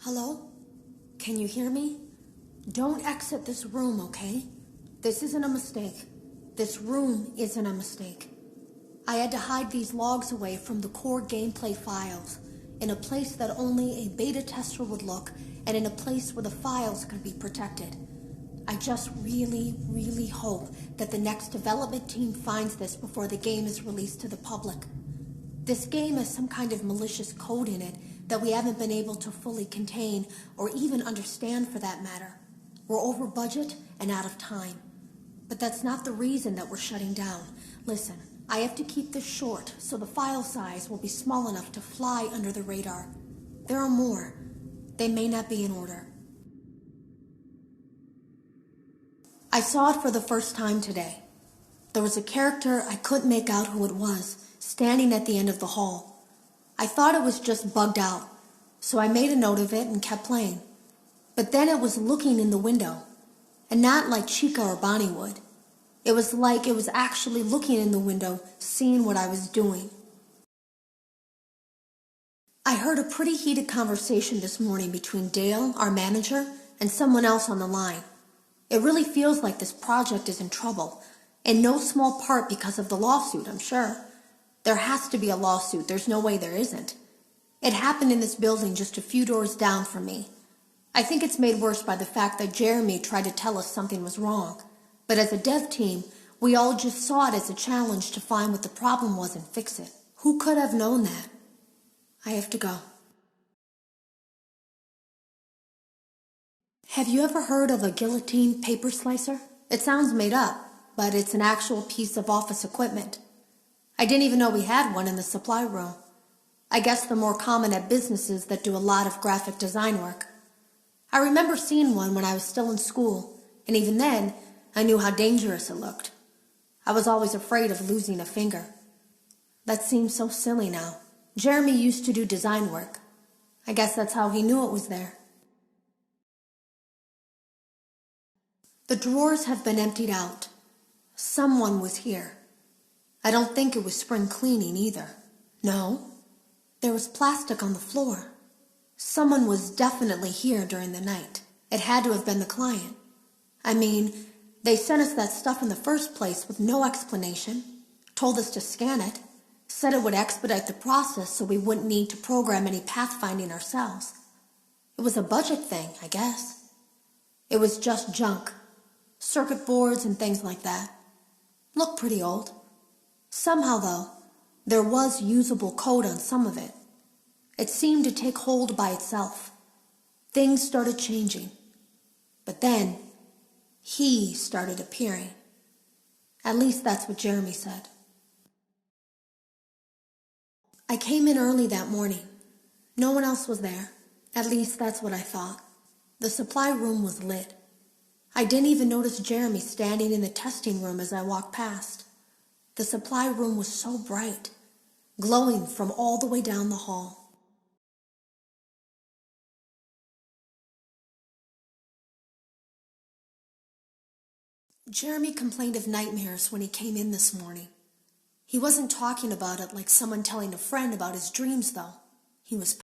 Hello? Can you hear me? Don't exit this room, okay? This isn't a mistake. This room isn't a mistake. I had to hide these logs away from the core gameplay files, in a place that only a beta tester would look, and in a place where the files could be protected. I just really hope that the next development team finds this before the game is released to the public. This game has some kind of malicious code in it that we haven't been able to fully contain or even understand, for that matter. We're over budget and out of time. But that's not the reason that we're shutting down. Listen, I have to keep this short so the file size will be small enough to fly under the radar. There are more. They may not be in order. I saw it for the first time today. There was a character I couldn't make out who it was, standing at the end of the hall. I thought it was just bugged out, so I made a note of it and kept playing. But then it was looking in the window, and not like Chica or Bonnie would. It was like it was actually looking in the window, seeing what I was doing. I heard a pretty heated conversation this morning between Dale, our manager, and someone else on the line. It really feels like this project is in trouble, in no small part because of the lawsuit, I'm sure. There has to be a lawsuit. There's no way there isn't. It happened in this building just a few doors down from me. I think it's made worse by the fact that Jeremy tried to tell us something was wrong. But as a dev team, we all just saw it as a challenge to find what the problem was and fix it. Who could have known that? I have to go. Have you ever heard of a guillotine paper slicer? It sounds made up, but it's an actual piece of office equipment. I didn't even know we had one in the supply room. I guess they're more common at businesses that do a lot of graphic design work. I remember seeing one when I was still in school, and even then, I knew how dangerous it looked. I was always afraid of losing a finger. That seems so silly now. Jeremy used to do design work. I guess that's how he knew it was there. The drawers have been emptied out. Someone was here. I don't think it was spring cleaning either. No, there was plastic on the floor. Someone was definitely here during the night. It had to have been the client. I mean, they sent us that stuff in the first place with no explanation, told us to scan it, said it would expedite the process so we wouldn't need to program any pathfinding ourselves. It was a budget thing, I guess. It was just junk, circuit boards and things like that. Looked pretty old. Somehow, though, there was usable code on some of it. It seemed to take hold by itself. Things started changing. But then, he started appearing. At least that's what Jeremy said. I came in early that morning. No one else was there. At least that's what I thought. The supply room was lit. I didn't even notice Jeremy standing in the testing room as I walked past. The supply room was so bright, glowing from all the way down the hall. Jeremy complained of nightmares when he came in this morning. He wasn't talking about it like someone telling a friend about his dreams, though. He was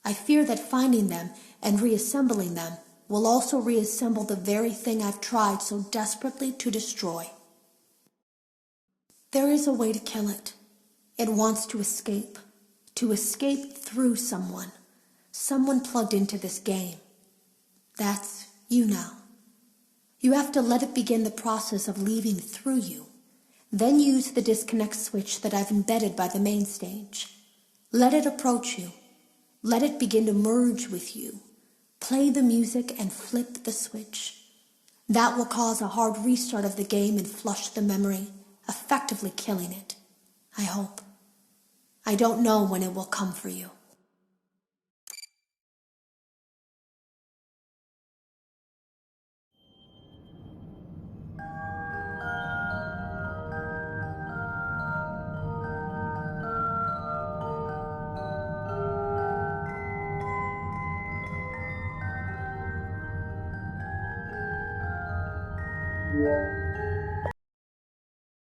I fear that finding them and reassembling them will also reassemble the very thing I've tried so desperately to destroy. There is a way to kill it. It wants to escape through someone. Someone plugged into this game. That's you now. You have to let it begin the process of leaving through you. Then use the disconnect switch that I've embedded by the main stage. Let it approach you. Let it begin to merge with you. Play the music and flip the switch. That will cause a hard restart of the game and flush the memory, effectively killing it. I hope. I don't know when it will come for you. Yeah.